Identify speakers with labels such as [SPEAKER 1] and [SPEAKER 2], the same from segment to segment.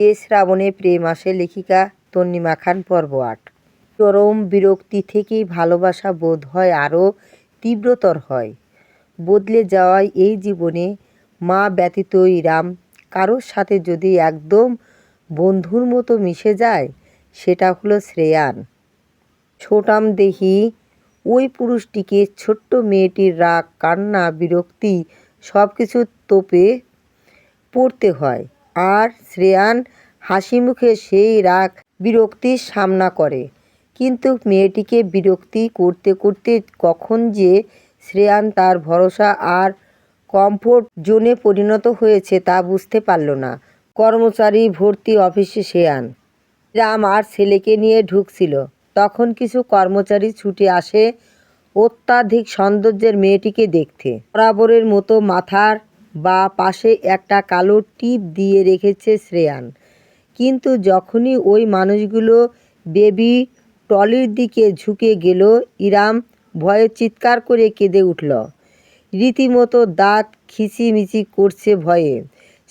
[SPEAKER 1] এ শ্রাবণে প্রেম আসে লেখিকা তন্নিমা খান পর্ব ৮। চরম বিরক্তি থেকেই ভালোবাসা বোধ হয় আরও তীব্রতর হয়। বদলে যাওয়ায় এই জীবনে মা ব্যতীত ইরাম কারোর সাথে যদি একদম বন্ধুর মতো মিশে যায়, সেটা হলো শ্রেয়ান। ছোটাম দেহি ওই পুরুষটিকে ছোট্ট মেয়েটির রাগ, কান্না, বিরক্তি সব কিছু তোপে পড়তে হয়, আর শ্রেয়ান হাসি মুখে সেই রাগ বিরক্তির সামনা করে। কিন্তু মেয়েটিকে বিরক্তি করতে করতে কখন যে শ্রেয়ান তার ভরসা আর কমফোর্ট জোনে পরিণত হয়েছে তা বুঝতে পারল না। কর্মচারী ভর্তি অফিসে শ্রেয়ান, রাম আর ছেলেকে নিয়ে ঢুকছিল, তখন কিছু কর্মচারী ছুটে আসে অত্যাধিক সৌন্দর্যের মেয়েটিকে দেখতে। বরাবরের মতো মাথার বা পাশে একটা কালো টিপ দিয়ে রেখেছে শ্রেয়ান। কিন্তু যখনই ওই মানুষগুলো বেবি ট্রলির দিকে ঝুঁকে গেল, ইরাম ভয়ে চিৎকার করে কেঁদে উঠল। রীতিমতো দাঁত খিচিমিচি করছে ভয়ে।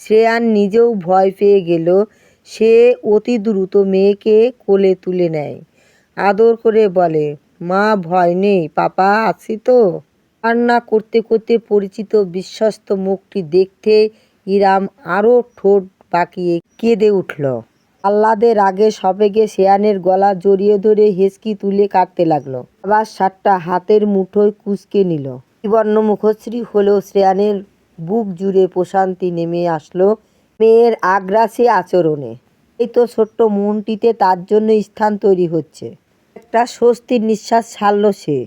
[SPEAKER 1] শ্রেয়ান নিজেও ভয় পেয়ে গেল। সে অতি দ্রুত মেয়েকে কোলে তুলে নেয়, আদর করে বলে, মা ভয় নেই, পাপা আছি তো। কান্না করতে করতে পরিচিত বিশ্বস্ত মুখটি দেখতে ইরাম আরও ঠোঁট বাঁকিয়ে কেঁদে উঠল। আহ্লাদে রাগে সবেগে শ্রেয়ানের গলা জড়িয়ে ধরে হেঁচকি তুলে কাঁদতে লাগলো। আবার সাতটা হাতের মুঠোয় কুঁচকে নিল। বিবর্ণ মুখশ্রী হলেও শ্রেয়ানের বুক জুড়ে প্রশান্তি নেমে আসলো মেয়ের আগ্রাসী আচরণে। এই তো ছোট্ট মনটিতে তার জন্য স্থান তৈরি হচ্ছে। একটা স্বস্তির নিঃশ্বাস ছাড়ল সে।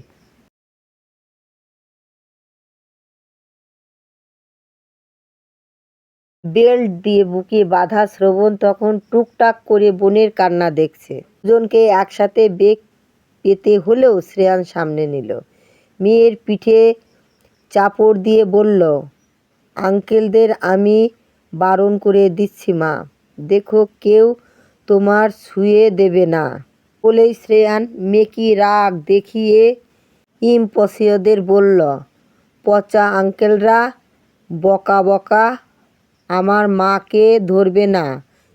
[SPEAKER 1] বেল্ট দিয়ে বুকে বাঁধা শ্রবণ তখন টুকটাক করে বোনের কান্না দেখছে। দুজনকে একসাথে বেগ পেতে হলেও শ্রেয়ান সামনে নিল। মেয়ের পিঠে চাপড় দিয়ে বলল, আঙ্কেলদের আমি বারণ করে দিচ্ছি মা, দেখো কেউ তোমার ছুঁয়ে দেবে না। বলেই শ্রেয়ান মেকি রাগ দেখিয়ে ইম্পসিওদের বলল, পচা আঙ্কেলরা বকা বকা, আমার মাকে ধরবে না,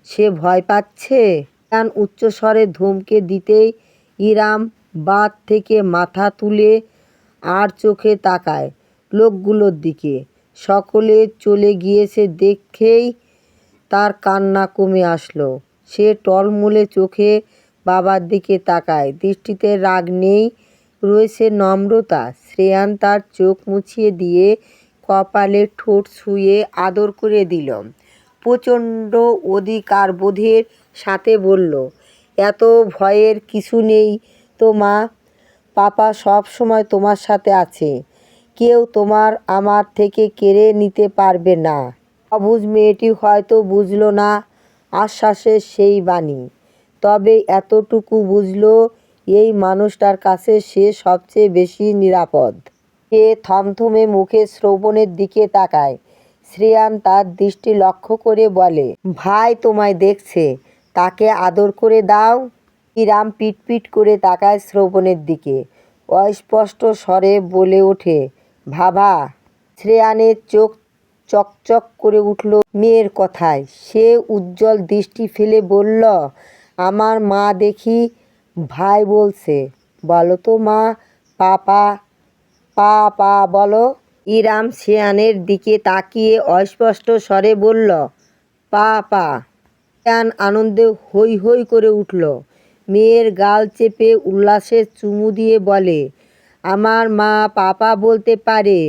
[SPEAKER 1] সে ভয় পাচ্ছে। শ্রেয়ান উচ্চস্বরে ধমকে দিতেই ইরাম বাঁধ থেকে মাথা তুলে আর চোখে তাকায় লোকগুলোর দিকে। সকলে চলে গিয়েছে দেখেই তার কান্না কমে আসলো। সে টলমলে চোখে বাবার দিকে তাকায়, দৃষ্টিতে রাগ নেই, রয়েছে নম্রতা। শ্রেয়ান তার চোখ মুছিয়ে দিয়ে কপালে ঠোঁট ছুঁয়ে আদর করে দিল। প্রচণ্ড অধিকারবোধের সাথে বলল, এত ভয়ের কিছু নেই তো মা, পাপা সব সময় তোমার সাথে আছে, কেউ তোমার আমার থেকে কেড়ে নিতে পারবে না। অবুঝ মেয়েটি হয়তো বুঝল না আশ্বাসের সেই বাণী, তবে এতটুকু বুঝল এই মানুষটার কাছে সে সবচেয়ে বেশি নিরাপদ। সে থমথমে মুখে শ্রবণের দিকে তাকায়। শ্রেয়ান তার দৃষ্টি লক্ষ্য করে বলে, ভাই তোমায় দেখছে, তাকে আদর করে দাও। ইরাম পিটপিট করে তাকায় শ্রবণের দিকে, অস্পষ্ট স্বরে বলে ওঠে, ভাবা। শ্রেয়ানের চোখ চকচক করে উঠল মেয়ের কথায়। সে উজ্জ্বল দৃষ্টি ফেলে বলল, আমার মা দেখি ভাই বলছে, বলো তো মা, পাপা পা পা বলো। ইরাম শ্রেয়ানের দিকে তাকিয়ে অস্পষ্ট স্বরে বলল, পা পা। শ্রেয়ান আনন্দে হৈ হৈ করে উঠল। মেয়ের গাল চেপে উল্লাসে চুমু দিয়ে বলে, আমার মা পাপা বলতে পারে,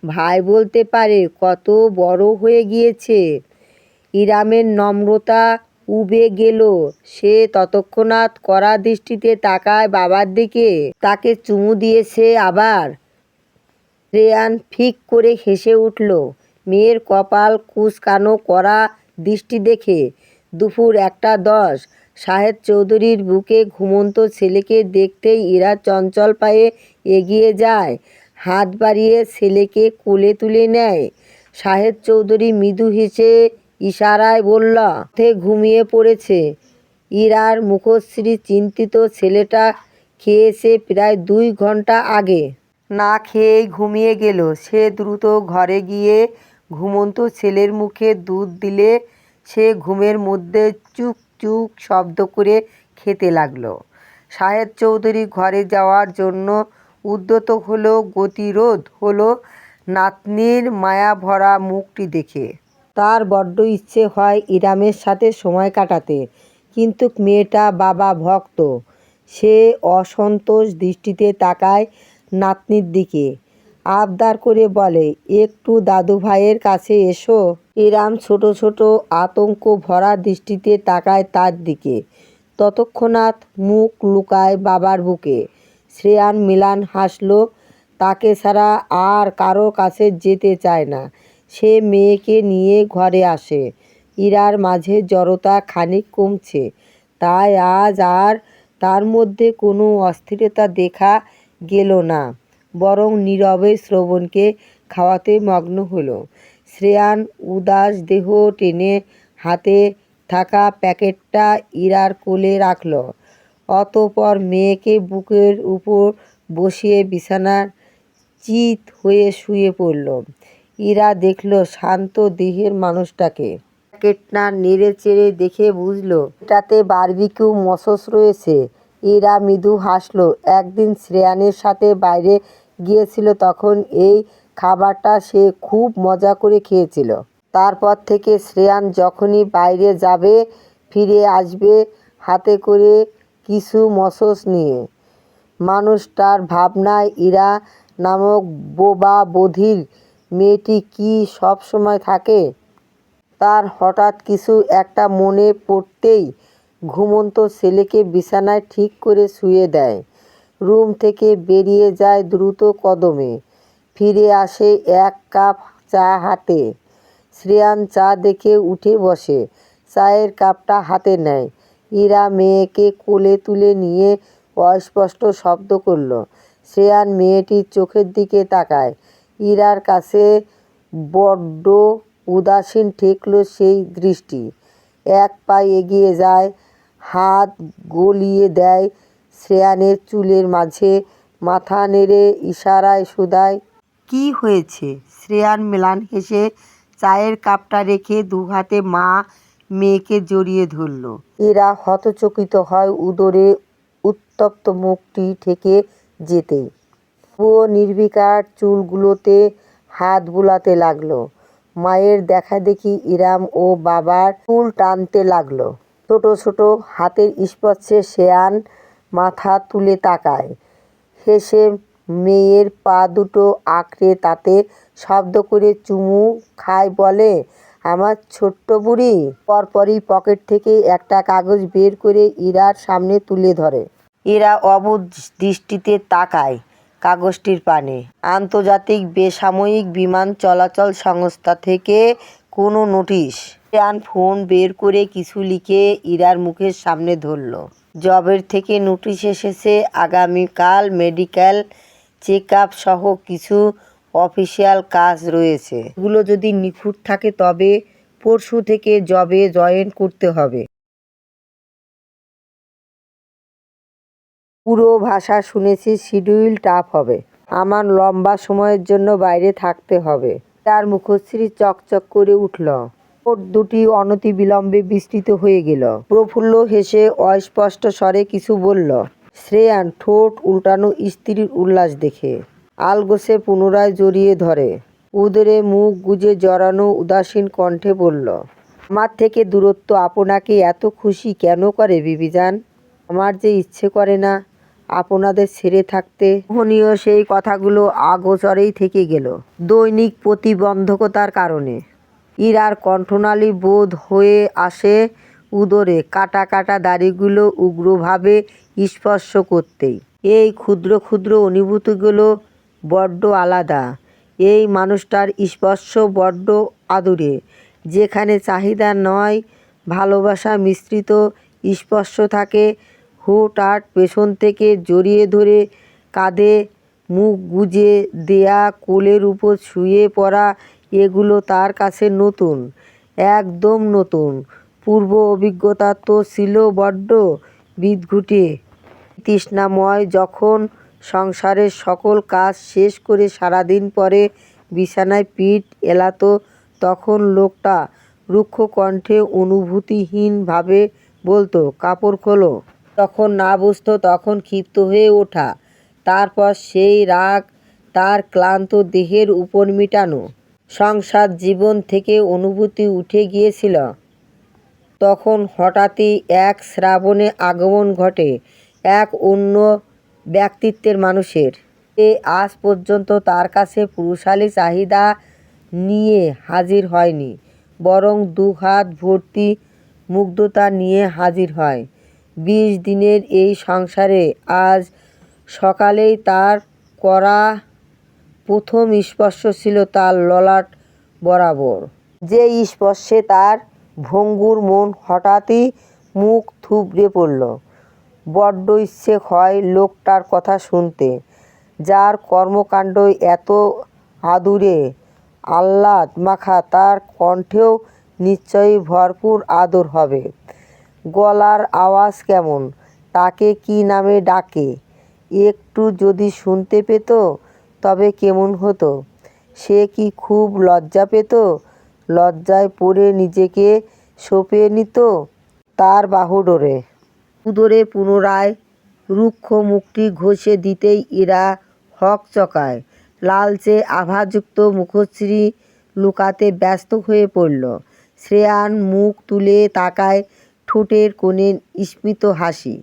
[SPEAKER 1] ভাই বলতে পারে, কত বড় হয়ে গিয়েছে। ইরামের নম্রতা উবে গেল। সে তৎক্ষণাৎ কড়া দৃষ্টিতে তাকায় বাবার দিকে। তাকে চুমু দিয়েছে আবার। শ্রেয়ান ফিক করে হেসে উঠল মেয়ের কপাল কুঁচকানো কড়া দৃষ্টি দেখে। দুপুর 1:10। সাহেব চৌধুরীর বুকে ঘুমন্ত ছেলেকে দেখতেই ইরা চঞ্চল পায়ে এগিয়ে যায়, হাত বাড়িয়ে ছেলেকে কোলে তুলে নেয়। সাহেব চৌধুরী মৃদু হেসে ইশারায় বলল, ঘুমিয়ে পড়েছে। ইরার মুখশ্রী চিন্তিত। ছেলেটা খেয়েছে প্রায় 2 ঘন্টা আগে। না খেয়েই ঘুমিয়ে গেল। সে দ্রুত ঘরে গিয়ে ঘুমন্ত ছেলের মুখে দুধ দিলে সে ঘুমের মধ্যে চুক চুক শব্দ করে খেতে লাগলো। শাহেদ চৌধুরী ঘরে যাওয়ার জন্য উদ্যত হলেও গতিরোধ হলো নাতনির মায়াভরা মুখটি দেখে। তার বড্ড ইচ্ছে হয় ইরামের সাথে সময় কাটাতে, কিন্তু মেয়েটা বাবা ভক্ত। সে অসন্তোষ দৃষ্টিতে তাকায় নাতনির দিকে, আবদার করে বলে, একটু দাদু ভাইয়ের কাছে এসো। ইরাম ছোট ছোট আতঙ্ক ভরা দৃষ্টিতে তাকায় তার দিকে। তৎক্ষণাৎ মুখ লুকায় বাবার বুকে। শ্রেয়ান মিলান হাসল। তাকে ছাড়া আর কারো কাছে যেতে চায় না। সে মেয়েকে নিয়ে ঘরে আসে। ইরার মাঝে জড়তা খানিক কমছে, তাই আজ আর তার মধ্যে কোনো অস্থিরতা দেখা গেল না, বরং নীরবে শ্রবণকে খাওয়াতে মগ্ন হলো। শ্রেয়ান উদাস দেহ টেনে হাতে থাকা প্যাকেটটা ইরার কোলে রাখল। অতঃপর মেয়েকে বুকের উপর বসিয়ে বিছানার চিত হয়ে শুয়ে পড়ল। ইরা দেখল শান্ত দেহের মানুষটাকে। প্যাকেটটা নেড়ে চেড়ে দেখে বুঝল এটাতে বারবিকিউ মসস রয়েছে। ইরা মৃদু হাসল। একদিন শ্রেয়ানের সাথে বাইরে গিয়েছিল, তখন এই খাবারটা সে খুব মজা করে খেয়েছিল। তারপর থেকে শ্রেয়ান যখনই বাইরে যাবে ফিরে আসবে হাতে করে কিছু মসস নিয়ে। মানুষটার ভাবনায় ইরা নামক বোবা বধির মেয়েটি কি সব সময় থাকে? তার হঠাৎ কিছু একটা মনে পড়তেই ঘুমন্ত ছেলেকে বিছানায় ঠিক করে শুয়ে দেয়। রুম থেকে বেরিয়ে যায় দ্রুত কদমে। ফিরে আসে এক কাপ চা হাতে। শ্রেয়ান চা দেখে উঠে বসে, চায়ের কাপটা হাতে নেয়। ইরা মেয়েকে কোলে তুলে নিয়ে অস্পষ্ট শব্দ করল। শ্রেয়ান মেয়েটির চোখের দিকে তাকায়। ইরার কাছে বড্ড উদাসীন ঠেকল সেই দৃষ্টি। এক পা এগিয়ে যায়, হাত গলিয়ে দেয় শ্রেয়ানের চুলের মাঝে, মাথা নেড়ে ইশারায় শুধায়, কি হয়েছে? শ্রেয়ান ম্লান হেসে চায়ের কাপটা রেখে দুহাতে মা মেয়েকে জড়িয়ে ধরল। ইরা হতচকিত হয় উদরে উত্তপ্ত মুখটি ঢেকে যেতেই। ও নির্বিকার চুলগুলোতে হাত বুলাতে লাগলো। মায়ের দেখাদেখি ইরাম ও বাবার চুল টানতে লাগলো। ছোট ছোট হাতের স্পর্শে শ্রেয়ান মাথা তুলে তাকায়। হেসে মেয়ের পা দুটো আঁকড়ে তাতে শব্দ করে চুমু খায়, বলে, আমার ছোট্ট বুড়ি। পরপরই পকেট থেকে একটা কাগজ বের করে ইরার সামনে তুলে ধরে। ইরা অবুঝ দৃষ্টিতে তাকায় কাগজটির পানে। আন্তর্জাতিক বেসামরিক বিমান চলাচল সংস্থা থেকে কোনো নোটিশ। শ্রেয়ান ফোন বের করে কিছু লিখে ইরার মুখের সামনে ধরল। জবের থেকে নোটিশ এসেছে, আগামীকাল মেডিকেল চেক আপ সহ কিছু অফিসিয়াল কাজ রয়েছে। এগুলো যদি নিখুঁত থাকে তবে পরশু থেকে জবে জয়েন করতে হবে। পুরো ভাষা শুনেছি, শিডিউল টাফ হবে। আমার লম্বা সময়ের জন্য বাইরে থাকতে হবে। তার মুখশ্রী চকচক করে উঠল। ঠোঁট দুটি অনতিবিলম্বে বিস্তৃত হয়ে গেল। প্রফুল্ল হেসে অস্পষ্ট স্বরে কিছু বলল। শ্রেয়ান ঠোঁট উল্টানো স্ত্রীর উল্লাস দেখে আলগোছে পুনরায় জড়িয়ে ধরে। উদরে মুখ গুজে জড়ানো উদাসীন কণ্ঠে বলল, আমার থেকে দূরত্ব আপনাকে এত খুশি কেন করে বিবিজান? আমার যে ইচ্ছে করে না আপনাদের ছেড়ে থাকতে। মোহনীয় সেই কথাগুলো আগোচরেই থেকে গেল দৈনিক প্রতিবন্ধকতার কারণে। ইরার কণ্ঠনালী বোধ হয়ে আসে উদরে কাটা কাটা দাড়িগুলো উগ্রভাবে স্পর্শ করতেই। এই ক্ষুদ্র ক্ষুদ্র অনুভূতিগুলো বড্ড আলাদা। এই মানুষটার স্পর্শ বড্ড আদুরে। যেখানে চাহিদা নয় ভালোবাসা মিশ্রিত স্পর্শ থাকে। হুটহাট পেছন থেকে জড়িয়ে ধরে কাঁধে মুখ গুজে দেয়া, কোলের উপর শুয়ে পড়া, এগুলো তার কাছে নতুন, একদম নতুন। পূর্ব অভিজ্ঞতা তো ছিল বড্ড বিদঘুটে তৃষ্ণাময়। যখন সংসারের সকল কাজ শেষ করে সারাদিন পরে বিছানায় পিঠ এলাতো, তখন লোকটা রুক্ষ কণ্ঠে অনুভূতিহীনভাবে বলতো, কাপড় খোলো। তখন না বুঝতো, তখন ক্ষিপ্ত হয়ে ওঠা, তারপর সেই রাগ তার ক্লান্ত দেহের উপর মিটানো। সংসার জীবন থেকে অনুভূতি উঠে গিয়েছিল। তখন হঠাৎই এক শ্রাবণে আগমন ঘটে এক অন্য ব্যক্তিত্বের মানুষের। এ আজ পর্যন্ত তার কাছে পুরুষালী চাহিদা নিয়ে হাজির হয়নি, বরং দুহাত ভর্তি মুগ্ধতা নিয়ে হাজির হয়। 20 দিনের এই সংসারে আজ সকালেই তার করা প্রথম স্পর্শ ছিল তার ললাট বরাবর। যে স্পর্শে তার ভঙ্গুর মন হঠাৎই মুখ থুবড়ে পড়ল। বড্ড ইচ্ছে হয় লোকটার কথা শুনতে, যার কর্মকাণ্ড এত আদুরে আহ্লাদ মাখা। তার কণ্ঠেও নিশ্চয়ই ভরপুর আদর হবে। গলার আওয়াজ কেমন, তাকে কী নামে ডাকে, একটু যদি শুনতে পেত তবে কেমন হতো। সে কি খুব লজ্জা পেত? লজ্জায় পড়ে নিজেকে সঁপে নিত তার বাহুডোরে। উদরে পুনরায় রুক্ষ মুখটি ঘষে দিতেই ইরা হকচকায় লালচে আভাযুক্ত মুখশ্রী লুকাতে ব্যস্ত হয়ে পড়ল। শ্রেয়ান মুখ তুলে তাকায়, ঠোঁটের কোণে স্মিত হাসি,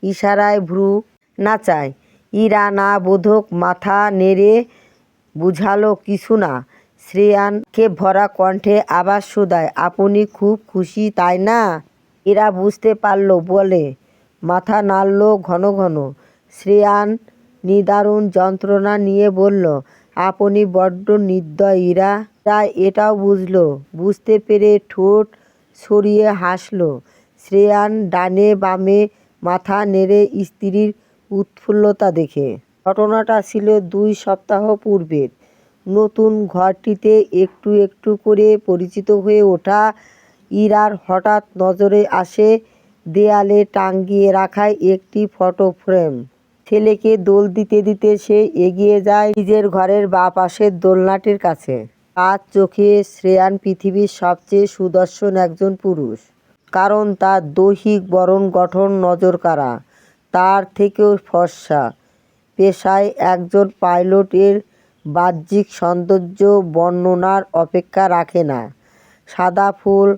[SPEAKER 1] ইশারায় ভ্রু নাচায়। ইরা না বোধক মাথা নেড়ে বুঝাল কিছু না। শ্রেয়ান ক্ষেপ ভরা কণ্ঠে আবার শোধায়, আপনি খুব খুশি তাই না? ইরা বুঝতে পারল, বলে মাথা নাড়ল ঘন ঘন। শ্রেয়ান নিদারুণ যন্ত্রণা নিয়ে বলল, আপনি বড্ড নির্দয় ইরা। ইরা এটাও বুঝল, বুঝতে পেরে ঠোঁট সরিয়ে হাসল। শ্রেয়ান ডানে বামে মাথা নেড়ে স্ত্রীর উৎফুল্লতা দেখে। ঘটনাটা ছিল 2 সপ্তাহ পূর্বের। নতুন ঘরটিতে একটু একটু করে পরিচিত হয়ে ওঠা ইরার হঠাৎ নজরে আসে দেয়ালে টাঙিয়ে রাখা একটি ফটো ফ্রেম। ছেলেকে দোল দিতে দিতে সে এগিয়ে যায় নিজের ঘরের বাঁ পাশের দোলনাটির কাছে। তার চোখে শ্রেয়ান পৃথিবীর সবচেয়ে সুদর্শন একজন পুরুষ, কারণ তার দৈহিক বরণ গঠন নজরকাড়া। তার থেকেও ফর্সা। পেশায় একজন পাইলট, এর বাহ্যিক সৌন্দর্য বর্ণনার অপেক্ষা রাখে না। সাদা ফুল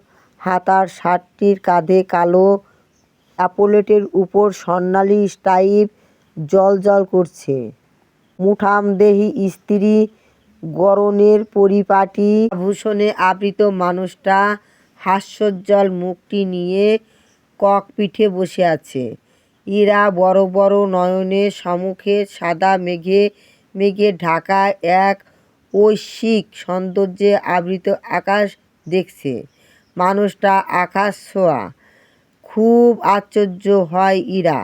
[SPEAKER 1] হাতার শার্টটির কাঁধে কালো অ্যাপোলেটের উপর স্বর্ণালী স্ট্রাইপ জ্বলজ্বল করছে। মুঠামদেহী স্ত্রী গড়নের পরিপাটি আভূষণে আবৃত মানুষটা হাস্যোজ্জ্বল মুখটি নিয়ে ককপিঠে বসে আছে। ইরা বড় বড় নয়নে সম্মুখে সাদা মেঘে মেঘে ঢাকা এক ঐশ্বিক সৌন্দর্যে আবৃত আকাশ দেখছে। মানুষটা আকাশ ছোঁয়া। খুব আশ্চর্য হয় ইরা,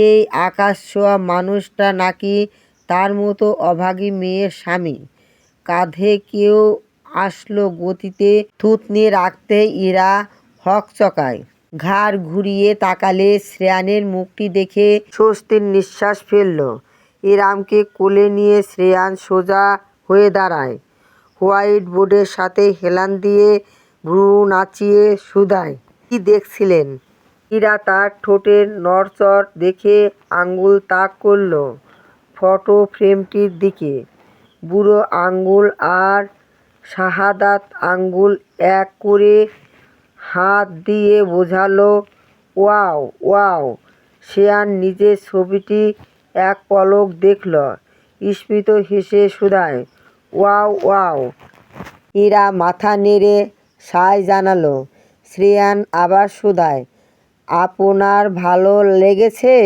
[SPEAKER 1] এই আকাশ ছোঁয়া মানুষটা নাকি তার মতো অভাগী মেয়ের স্বামী। কাঁধে কেউ আসলো গতিতে থুতনি রাখতে ইরা হকচকায়। ঘাড় ঘুরিয়ে তাকালে শ্রেয়ানের মুখটি দেখে স্বস্তির নিঃশ্বাস ফেলল। ইরামকে কোলে নিয়ে শ্রেয়ান সোজা হয়ে দাঁড়ায়। হোয়াইট বোর্ডের সাথে হেলান দিয়ে ভ্রু নাচিয়ে শুধায়, কি দেখছিলেন? ইরা তার ঠোঁটের নড়চড় দেখে আঙুল তাক করল ফটো ফ্রেমটির দিকে। বুড়ো আঙুল আর শাহাদাত আঙুল এক করে হাত দিয়ে বোঝালো, ওয়াও ওয়াও। শ্রেয়ান নিজের ছবিটি এক পলক দেখল, স্মিত হেসে শুধায়, ওয়াও ওয়াও। ইরা মাথা নেড়ে সায় জানালো। শ্রেয়ান আবার শুধায়, আপনার ভালো লেগেছে?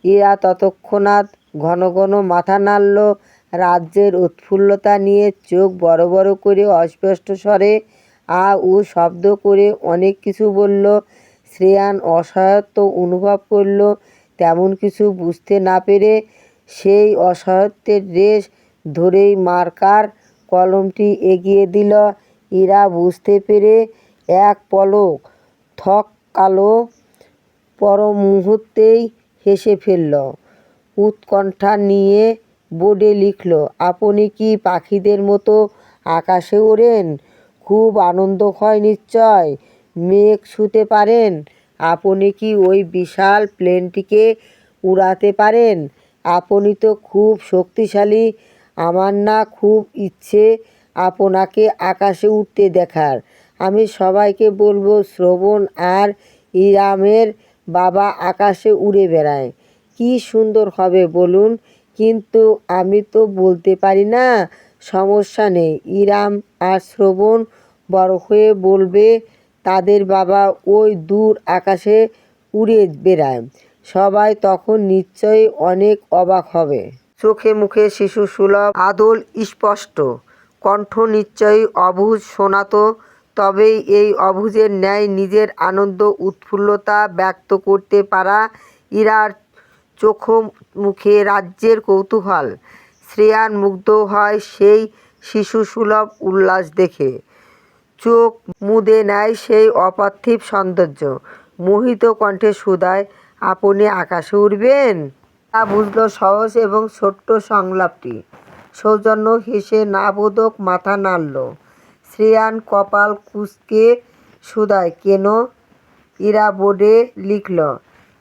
[SPEAKER 1] ইরা তৎক্ষণাৎ ঘন ঘন মাথা নাড়ল। রাজ্যের উৎফুল্লতা নিয়ে চোখ বড় বড় করে অস্পষ্ট স্বরে আ উ শব্দ করে অনেক কিছু বলল। শ্রেয়ান অসহায়ত্ব অনুভব করল। তেমন কিছু বুঝতে না পেরে সেই অসহায়ত্বের রেশ ধরেই মার্কার কলমটি এগিয়ে দিল। ইরা বুঝতে পেরে এক পলক থমকালো, পর মুহূর্তেই হেসে ফেলল। উৎকণ্ঠা নিয়ে বোর্ডে লিখল, আপনি কি পাখিদের মতো আকাশে ওড়েন? খুব আনন্দ হয় নিশ্চয়। মেঘ ছুঁতে পারেন? আপনি কি ওই বিশাল প্লেনটিকে উড়াতে পারেন? আপনি তো খুব শক্তিশালী। আমার না খুব ইচ্ছে আপনাকে আকাশে উঠতে দেখার। আমি সবাইকে বলবো শ্রবণ আর ইরামের বাবা আকাশে উড়ে বেড়ায়। কি সুন্দর হবে বলুন। কিন্তু আমি তো বলতে পারি না। সমস্যা নেই, ইরাম আর শ্রবণ বড় হয়ে বলবে তাদের বাবা ওই দূর আকাশে উড়ে বেড়ায়। সবাই তখন নিশ্চয়ই অনেক অবাক হবে। চোখে মুখে শিশু সুলভ আদল স্পষ্ট, কণ্ঠ নিশ্চয়ই অবুঝ শোনাত। তবেই এই অবুঝের ন্যায় নিজের আনন্দ উৎফুল্লতা ব্যক্ত করতে পারা ইরার চোখ মুখে রাজ্যের কৌতূহল। শ্রেয়ান মুগ্ধ হয় সেই শিশুসুলভ উল্লাস দেখে। চোখ মুদে নেয় সেই অপার্থিব সৌন্দর্য। মোহিত কণ্ঠে শুধায়, আপনি আকাশে উড়বেন? তা বুঝল সহজ এবং ছোট্ট সংলাপটি। সৌজন্য হেসে নাবোধক মাথা নাড়ল। শ্রেয়ান কপাল কুঁচকে শুধায়, কেন? ইরা বোর্ডে লিখল,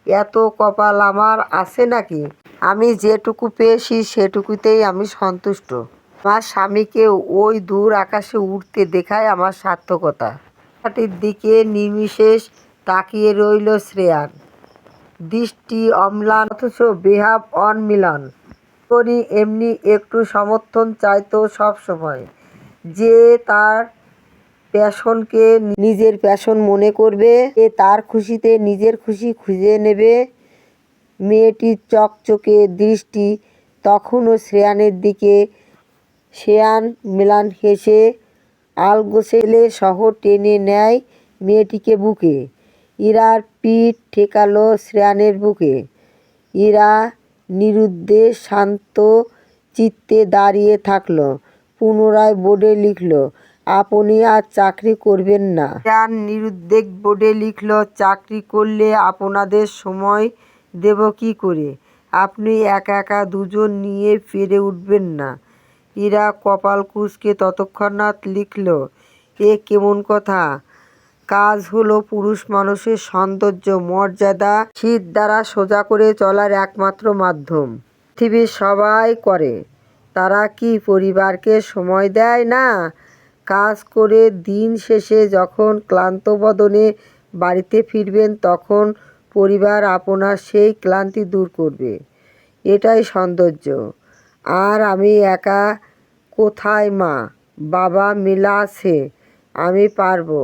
[SPEAKER 1] এত কপাল আমার আছে নাকি? আমি যেটুকু পেয়েছি সেটুকুতেই আমি সন্তুষ্ট। আমার স্বামীকে ওই দূর আকাশে উড়তে দেখাই আমার সার্থকতা। তারাটির দিকে নির্বিশেষ তাকিয়ে রইল শ্রেয়ান। দৃষ্টি অম্লান অথচ বেহাব অনমিলন। তরি এমনি একটু সমর্থন চাইতো সব সময়। যে তার প্যাশনকে নিজের প্যাশন মনে করবে, যে তার খুশিতে নিজের খুশি খুঁজে নেবে। মেয়েটির চকচকে দৃষ্টি তখনও শ্রেয়ানের দিকে। শ্রেয়ান ম্লান হেসে আলগোছেলে সহ টেনে নেয় মেয়েটিকে বুকে। ইরার পিঠ ঠেকালো শ্রেয়ানের বুকে। ইরা নিরুদ্দেশ শান্ত চিত্তে দাঁড়িয়ে থাকল। পুনরায় বোর্ডে লিখল, আপনি আর চাকরি করবেন না। শ্রেয়ান নিরুদ্বেগ বোর্ডে লিখল, চাকরি করলে আপনাদের সময় দেব কি করে? আপনি একা একা দুজন নিয়ে পেরে উঠবেন না। ইরা কপাল কুঁচকে তৎক্ষণাৎ লিখল, এ কেমন কথা? কাজ হলো পুরুষ মানুষের সৌন্দর্য মর্যাদা শীত দ্বারা সোজা করে চলার একমাত্র মাধ্যম। পৃথিবীর সবাই করে। তারা কি পরিবারকে সময় দেয় না? কাজ করে দিন শেষে যখন ক্লান্ত বদনে বাড়িতে ফিরবেন তখন পরিবার আপনার সেই ক্লান্তি দূর করবে। এটাই সৌন্দর্য। আর আমি একা কোথায়? মা বাবা মেলা আছে। আমি পারবো।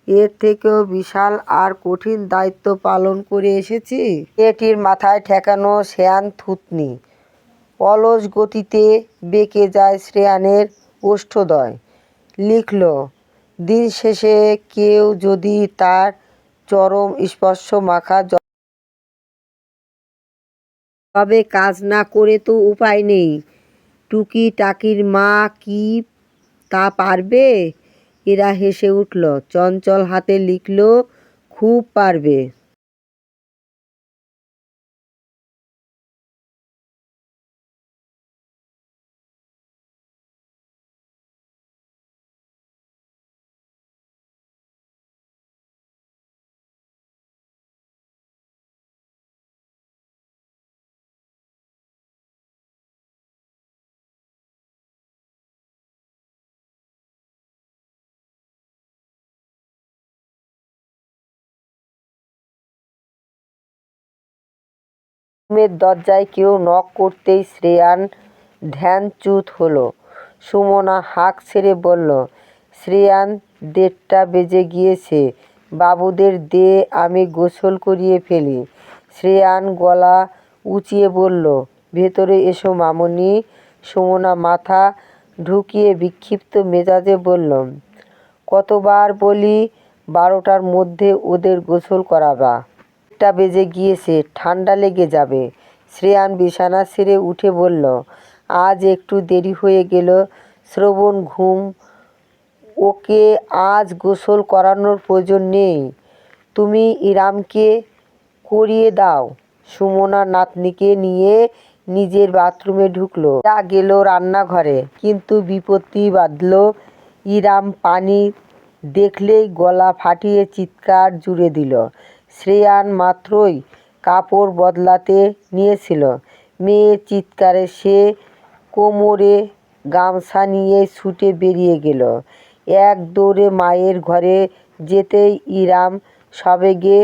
[SPEAKER 1] এর থেকেও বিশাল আর কঠিন দায়িত্ব পালন করে এসেছি। মেয়েটির মাথায় ঠেকানো শ্রেয়ান থুতনি অলস গতিতে বেঁকে যায় শ্রেয়ানের ওষ্ঠদ্বয়। লিখল, দিন শেষে কেউ যদি তার চরম স্পর্শ মাখা তবে কাজ না করে তো উপায় নেই। টুকি টাকির মা কি তা পারবে? এরা হেসে উঠল। চঞ্চল হাতে লিখল, খুব পারবে। রুমের দরজায় কেউ নক করতেই শ্রেয়ান ধ্যানচ্যুত হলো। সুমনা হাঁক ছেড়ে বলল, শ্রেয়ান, 1:30 বেজে গিয়েছে। বাবুদের দে, আমি গোসল করিয়ে ফেলি। শ্রেয়ান গলা উঁচিয়ে বলল, ভেতরে এসো মামুনি। সুমনা মাথা ঢুকিয়ে বিক্ষিপ্ত মেজাজে বলল, কতবার বলি 12টার মধ্যে ওদের গোসল করাবা। 1টা বেজে গিয়েছে, ঠান্ডা লেগে যাবে। শ্রেয়ান বিছানা ছেড়ে উঠে বলল, আজ একটু দেরি হয়ে গেল। শ্রবণ ঘুম। ওকে আজ গোসল করানোর প্রয়োজন নেই। তুমি ইরামকে করিয়ে দাও। সুমনা নাতনিকে নিয়ে নিজের বাথরুমে ঢুকলো। এরা গেল রান্নাঘরে। কিন্তু বিপত্তি বাধল। ইরাম পানি দেখলেই গলা ফাটিয়ে চিৎকার জুড়ে দিল। শ্রেয়ান মাত্রই কাপড় বদলাতে নিয়েছিল, মেয়ের চিৎকারে সে কোমরে গামছা নিয়ে ছুটে বেরিয়ে গেল। এক দৌড়ে মায়ের ঘরে যেতেই ইরাম সবেগে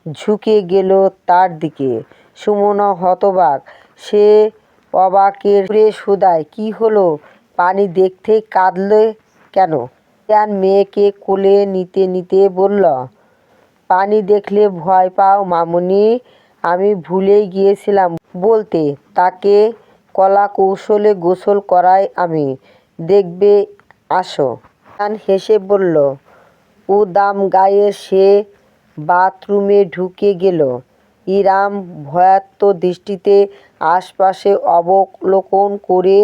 [SPEAKER 1] ঝুঁকে গেল তার দিকে। সুমনা হতবাক, সে অবাকের সুরে শুধায়, কি হলো? পানি দেখতেই কাঁদলে কেন? শ্রেয়ান মেয়েকে কোলে নিতে নিতে বলল, পানি দেখলে ভয় পাও মামুনি? আমি ভুলেই গিয়েছিলাম বলতে, তাকে কলা কৌশলে গোসল করাই আমি, দেখবে আসো। শ্রেয়ান হেসে বলল। উদাম গায়ে সে বাথরুমে ঢুকে গেল। ইরাম ভয়ার্ত দৃষ্টিতে আশপাশে অবলোকন করে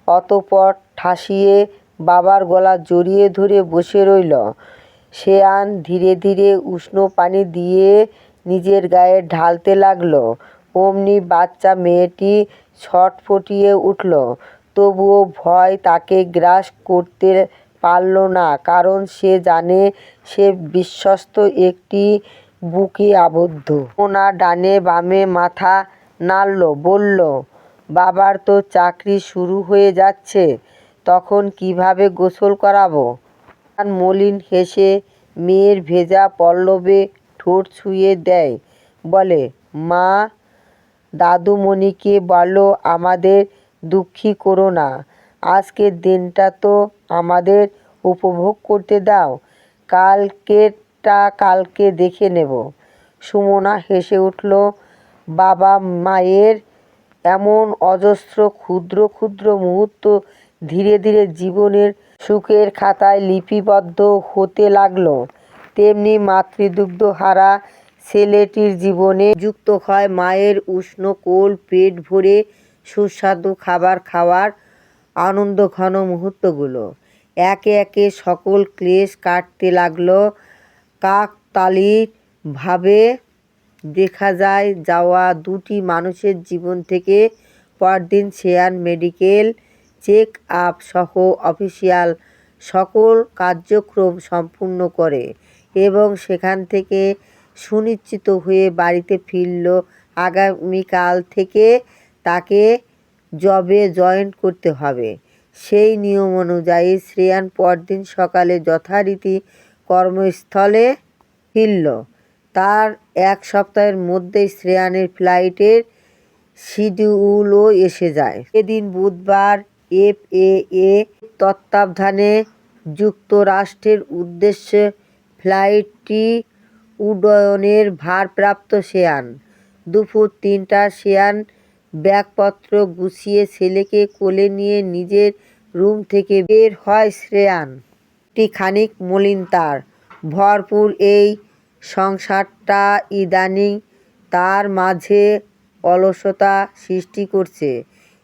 [SPEAKER 1] অতঃপর ঠাসিয়ে বাবার গলা জড়িয়ে ধরে বসে রইল। শ্রেয়ান ধীরে ধীরে উষ্ণ পানি দিয়ে নিজের গায়ে ঢালতে লাগল। অমনি বাচ্চা মেয়েটি ছটফটিয়ে উঠল, তবুও ভয় তাকে গ্রাস করতে পারল না, কারণ সে জানে সে বিশ্বস্ত একটি বুকে আবদ্ধ। সুমনা ডানে বামে মাথা নাড়ল, বলল, বাবার তো চাকরি শুরু হয়ে যাচ্ছে, তখন কিভাবে গোসল করাবো? শ্রেয়ান মলিন হেসে মেয়ের ভেজা পল্লবে ঠোঁট ছুঁয়ে দেয়, বলে, মা, দাদুমণিকে বলো আমাদের দুঃখী করো না, আজকের দিনটা তো আমাদের উপভোগ করতে দাও, কালকেরটা কালকে দেখে নেব। সুমনা হেসে উঠল। বাবা মায়ের এমন অজস্র ক্ষুদ্র ক্ষুদ্র মুহূর্ত ধীরে ধীরে জীবনের সুখের খাতায় লিপিবদ্ধ হতে লাগল। তেমনি মাতৃদুগ্ধহারা ছেলেটির জীবনে যুক্ত হয় মায়ের উষ্ণ কোল, পেট ভরে সুস্বাদু খাবার খাওয়ার আনন্দঘন মুহূর্তগুলো। একে একে সকল ক্লেশ কাটতে লাগল কাকতালীয়ভাবে। দেখা যায় যাওয়া দুটি মানুষের জীবন থেকে। পরদিন শ্রেয়ান মেডিকেল চেক আপ সহ অফিসিয়াল সকল কার্যক্রম সম্পূর্ণ করে এবং সেখান থেকে সুনিশ্চিত হয়ে বাড়িতে ফিরল। আগামীকাল থেকে তাকে জবে জয়েন করতে হবে। সেই নিয়ম অনুযায়ী শ্রেয়ান পরদিন সকালে যথারীতি কর্মস্থলে ফিরল। তার এক সপ্তাহের মধ্যেই শ্রেয়ানের ফ্লাইটের শিডিউলও এসে যায়। এদিন বুধবার। FAA তত্ত্বাবধানে যুক্তরাষ্ট্রের উদ্দেশ্যে ফ্লাইটটি উড্ডয়নের ভারপ্রাপ্ত শ্রেয়ান। দুপুর ৩টায় শ্রেয়ান ব্যাগপত্র গুছিয়ে ছেলেকে কোলে নিয়ে নিজের রুম থেকে বের হয়। শ্রেয়ান একটি খানিক মলিনতায় ভরপুর এই সংসারটা ইদানীং তার মাঝে অলসতা সৃষ্টি করছে।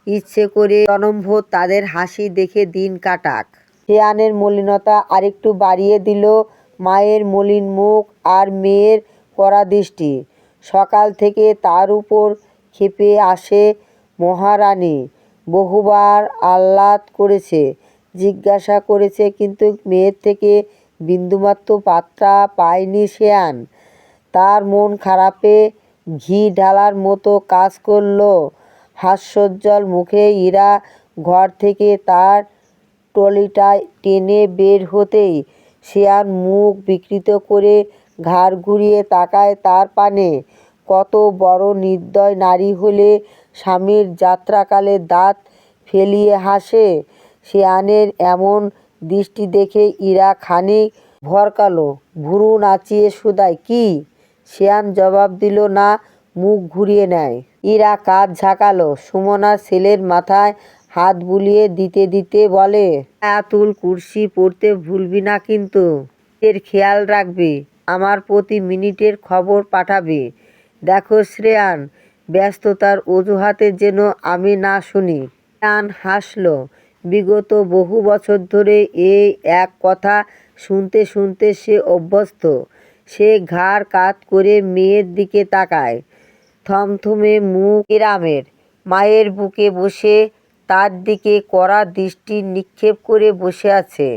[SPEAKER 1] ইচ্ছে করে জনম্ভ তাদের হাসি দেখে দিন কাটাক। শ্রেয়ানের মলিনতা আরেকটু বাড়িয়ে দিল মায়ের মলিন মুখ আর মেয়ের কড়া দৃষ্টি। সকাল থেকে তার উপর ক্ষেপে আসে মহারানী। বহুবার আহ্লাদ করেছে, জিজ্ঞাসা করেছে, কিন্তু মেয়ের থেকে বিন্দুমাত্র পাত্তা পায়নি শ্রেয়ান। তার মন খারাপে ঘি ঢালার মতো কাজ করল। হাস্যোজ্জ্বল মুখে ইরা ঘর থেকে তার ট্রলিটা টেনে বের হতেই শ্রেয়ান মুখ বিকৃত করে ঘাড় ঘুরিয়ে তাকায় তার পানে। কত বড় নির্দয় নারী হলে স্বামীর যাত্রাকালে দাঁত ফেলিয়ে হাসে। শ্রেয়ানের এমন দৃষ্টি দেখে ইরা খানিক ভরকালো, ভুরু নাচিয়ে শুধায়, কি? শ্রেয়ান জবাব দিল না, মুখ ঘুরিয়ে নেয়। ইরা কাঁধ ঝাঁকালো। সুমনা ছেলের মাথায় হাত বুলিয়ে দিতে দিতে বলে, আয়াতুল কুরসি পড়তে ভুলবি না কিন্তু। এর খেয়াল রাখবি, আমার প্রতি মিনিটের খবর পাঠাবি। দেখো শ্রেয়ান, ব্যস্ততার অজুহাতে যেন আমি না শুনি। শ্রেয়ান হাসল। বিগত বহু বছর ধরে এই এক কথা শুনতে শুনতে সে অভ্যস্ত। সে ঘাড় কাত করে মেয়ের দিকে তাকায়। থমথমে মুখ ইরামের। মায়ের বুকে বসে তার দিকে কড়া দৃষ্টি নিক্ষেপ করে বসে আছে।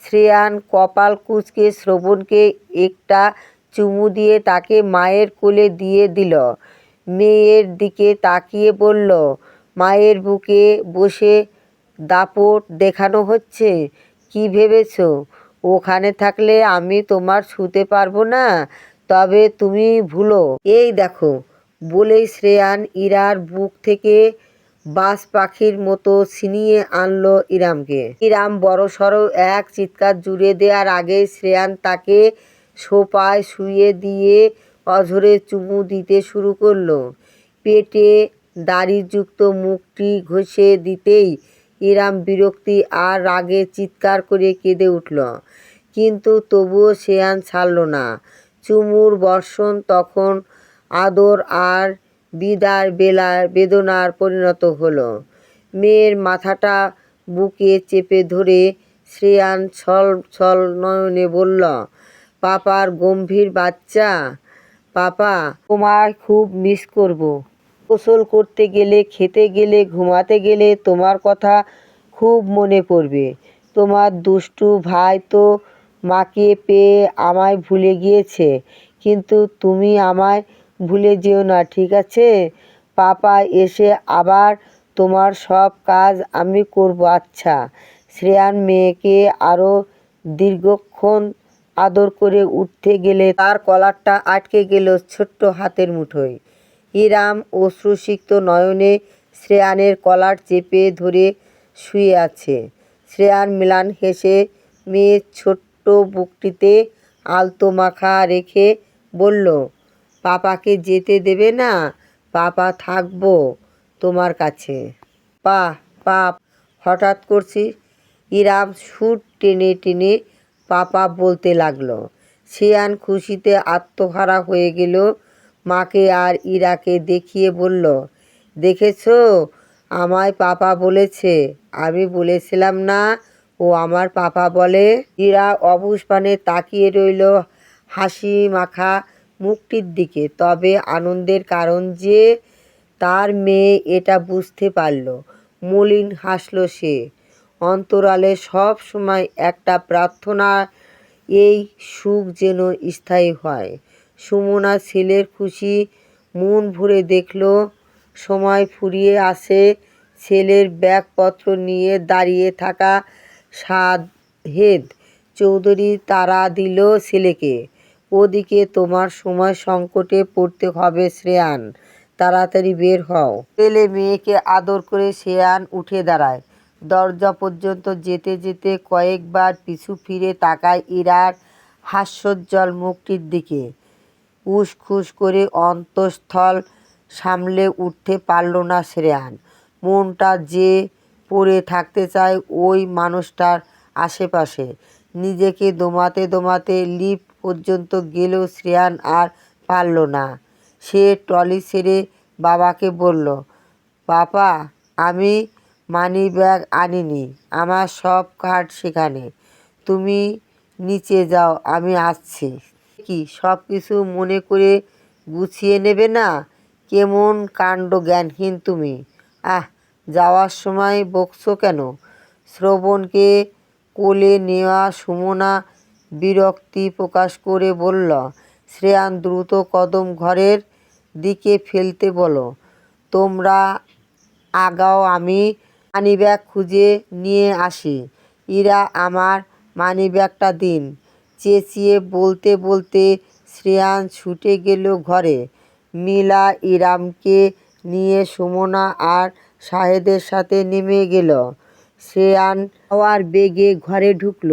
[SPEAKER 1] শ্রেয়ান কপাল কুঁচকে শ্রবণকে একটা চুমু দিয়ে তাকে মায়ের কোলে দিয়ে দিল। মেয়ের দিকে তাকিয়ে বলল, মায়ের বুকে বসে দাপট দেখানো হচ্ছে? কি ভেবেছ ওখানে থাকলে আমি তোমার ছুঁতে পারবো না? তবে তুমি ভুলো। এই দেখো, বলেই শ্রেয়ান ইরার বুক থেকে বাজ পাখির মতো ছিনিয়ে আনলো ইরামকে। ইরাম বড়সড় এক চিৎকার জুড়ে দেওয়ার আগেই শ্রেয়ান তাকে সোফায় শুইয়ে দিয়ে অঝরে চুমু দিতে শুরু করলো। পেটে দাড়িযুক্ত মুখটি ঘষে দিতেই ইরাম বিরক্তি আর রাগে চিৎকার করে কেঁদে উঠল। কিন্তু তবুও শ্রেয়ান ছাড়ল না। চুমুর বর্ষণ তখন আদর আর বিদার বেদনার পরিণত হলো। মেয়ের মাথাটা বুকে চেপে ধরে শ্রেয়ান ছল ছল নয়নে বলল, পাপার গম্ভীর বাচ্চা, পাপা তোমায় খুব মিস করব। গোসল করতে গেলে, খেতে গেলে, ঘুমাতে গেলে তোমার কথা খুব মনে পড়বে। তোমার দুষ্টু ভাই তো মাকে পেয়ে আমায় ভুলে গিয়েছে, কিন্তু তুমি আমায় ভুলে যেও না, ঠিক আছে? পাপা এসে আবার তোমার সব কাজ আমি করব, আচ্ছা? শ্রেয়ান মেয়েকে আরও দীর্ঘক্ষণ আদর করে উঠতে গেলে তার কলারটা আটকে গেল ছোট্ট হাতের মুঠোয়। ইরাম অশ্রুসিক্ত নয়নে শ্রেয়ানের কলার চেপে ধরে শুয়ে আছে। শ্রেয়ান ম্লান হেসে মেয়ের ছোট্ট বুকটিতে আলতো মাখা রেখে বলল, পাপাকে যেতে দেবে না? পাপা থাকবো তোমার কাছে। পাপ হঠাৎ করছি ইরাম সুর টেনে টেনে পাপা বলতে লাগলো। শ্রেয়ান খুশিতে আত্মহারা হয়ে গেল। মাকে আর ইরাকে দেখিয়ে বলল, দেখেছো আমায় পাপা বলেছে? আমি বলেছিলাম না ও আমার পাপা বলে? ইরা অবুঝ পানে তাকিয়ে রইল হাসি মাখা মুখটির দিকে। তবে আনন্দের কারণ যে তার মেয়ে এটা বুঝতে পারল। মলিন হাসল সে। অন্তরালে সব সময় একটা প্রার্থনা, এই সুখ যেন স্থায়ী হয়। সুমনা ছেলের খুশি মন ভরে দেখল। সময় ফুরিয়ে আসে। ছেলের ব্যাগপত্র নিয়ে দাঁড়িয়ে থাকা সাহেদ চৌধুরী তাড়া দিল ছেলেকে, ওদিকে তোমার সময় সংকটে পড়তে হবে শ্রেয়ান, তাড়াতাড়ি বের হও। ছেলে মেয়েকে আদর করে শ্রেয়ান উঠে দাঁড়ায়। দরজা পর্যন্ত যেতে যেতে কয়েকবার পিছু ফিরে তাকায় ইরার হাস্যোজ্জ্বল মুখটির দিকে। উসখুস করে অন্তঃস্থল সামলে উঠতে পারল না শ্রেয়ান। মনটা যে পড়ে থাকতে চায় ওই মানুষটার আশেপাশে। নিজেকে দমাতে দমাতে লিফট পর্যন্ত গেলেও শ্রেয়ান আর পারল না। সে ট্রলি ছেড়ে বাবাকে বলল, পাপা আমি মানিব্যাগ আনিনি, আমার সব কার্ড সেখানে, তুমি নিচে যাও, আমি আসছি। কি সব কিছু মনে করে গুছিয়ে নেবে না? কেমন কাণ্ড জ্ঞানহীন তুমি। যাওয়ার সময় বকছো কেন? শ্রবণকে কোলে নেওয়া সুমনা বিরক্তি প্রকাশ করে বলল। শ্রেয়ান দ্রুত কদম ঘরের দিকে ফেলতে বলো, তোমরা আগাও, আমি মানিব্যাগ খুঁজে নিয়ে আসি। ইরা আমার মানিব্যাগটা দিন। চেঁচিয়ে বলতে বলতে শ্রেয়ান ছুটে গেল ঘরে। মিলা ইরামকে নিয়ে সুমনা আর শাহেদের সাথে নেমে গেল। শ্রেয়ান হাওয়ার বেগে ঘরে ঢুকল।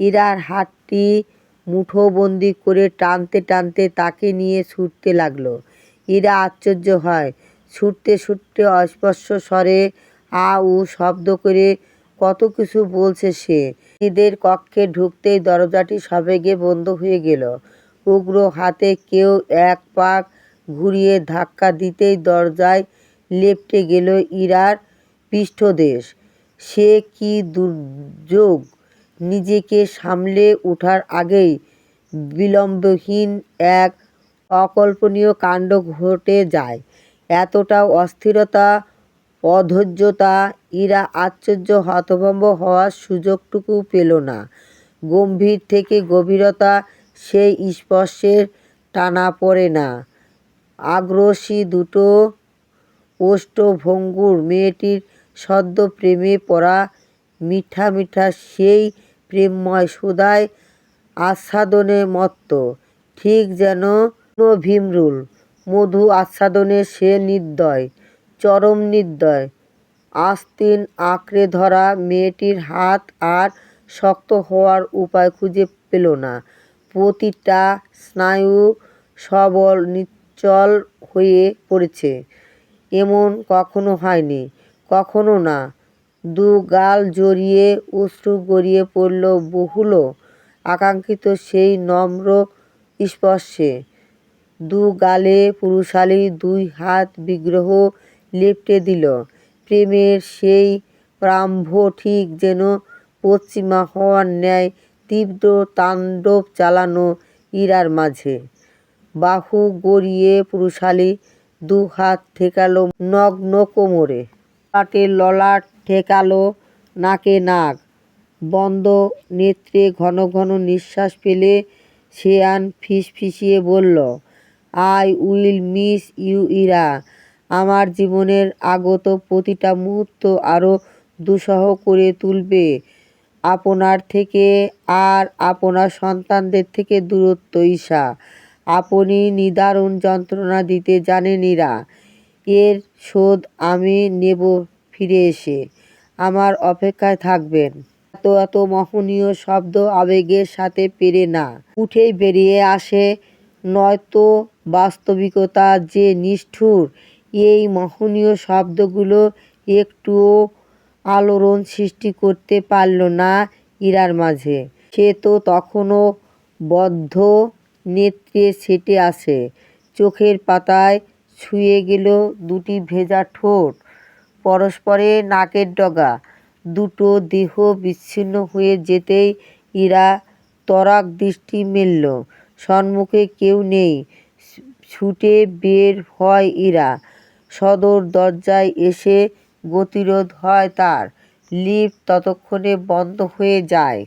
[SPEAKER 1] ইরার হাতটি মুঠোবন্দি করে টানতে টানতে তাকে নিয়ে ছুটতে লাগলো। ইরা আশ্চর্য হয়। ছুটতে ছুটতে অস্পষ্ট স্বরে আ উ শব্দ করে কত কিছু বলছে সে। নিজেদের কক্ষে ঢুকতেই দরজাটি সবেগে বন্ধ হয়ে গেল। উগ্র হাতে কেউ এক পাক ঘুরিয়ে ধাক্কা দিতেই দরজায় লেপ্টে গেল ইরার পৃষ্ঠদেশ। সে কি দুর্যোগ! নিজেকে সামলে ওঠার আগেই বিলম্বহীন এক অকল্পনীয় কাণ্ড ঘটে যায়। এতটা অস্থিরতা, অধৈর্যতা! ইরা আশ্চর্য হতভম্ব হওয়ার সুযোগটুকু পেল না। গম্ভীর থেকে গভীরতা, সেই স্পর্শের টানা পড়ে না। আগ্রাসী দুটো ওষ্ঠভঙ্গুর মেয়েটির সদ্য প্রেমে পড়া মিঠা মিঠা সেই প্রেমময় সুধায় আস্বাদনে মত্ত, ঠিক যেন ভীমরুল মধু আস্বাদনে সে নির্দয়, চরম নির্দয়। আস্তিন আঁকড়ে ধরা মেয়েটির হাত আর শক্ত হওয়ার উপায় খুঁজে পেল না। প্রতিটা স্নায়ু সবল নিশ্চল হয়ে পড়েছে। এমন কখনো হয়নি, কখনো না। দু গাল জড়িয়ে অশ্রু গড়িয়ে পড়ল বহুল আকাঙ্ক্ষিত সেই নম্র স্পর্শে। দু গালে পুরুষালী দুই হাত বিগ্রহ লেপ্টে দিল প্রেমের সেই প্রারম্ভ, ঠিক যেন পশ্চিমা হওয়ার ন্যায় তীব্র তাণ্ডব চালানো ইরার মাঝে। বাহু গড়িয়ে পুরুষালী দু হাত ঠেকালো নগ্ন কোমরে, ললাটে ললাট ঠেকালো নাকে নাক। বন্ধ নেত্রে ঘন ঘন নিঃশ্বাস ফেলে শ্রেয়ান ফিসফিসিয়ে বলল, I will miss you Ira. আমার জীবনের আগত প্রতিটা মুহূর্ত আরও দুঃসহ করে তুলবে আপনার থেকে আর আপনার সন্তানদের থেকে দূরত্ব ঈশা। আপনি নিদারুণ যন্ত্রণা দিতে জানেন ইরা। এর শোধ আমি নেব ফিরে এসে। আমার অপেক্ষায় থাকবেন। এত এত মোহনীয় শব্দ আবেগের সাথে পেরে না উঠেই বেরিয়ে আসে, নয়তো বাস্তবিকতা যে নিষ্ঠুর। এই মোহনীয় শব্দগুলো একটুও আলোড়ন সৃষ্টি করতে পারল না ইরার মাঝে। সে তো তখনও বদ্ধ নেত্রে সেটে আছে। চোখের পাতায় ছুঁয়ে গেল দুটি ভেজা ঠোঁট, পরস্পরের নাকের ডগা। দুটো দেহ বিচ্ছিন্ন হয়ে যেতেই ইরা তরাক দৃষ্টি মেলল। সম্মুখে কেউ নেই। ছুটে বের হয় ইরা। সদর দরজায় এসে গতিরোধ হয় তার। লিফট ততক্ষণে বন্ধ হয়ে যায়।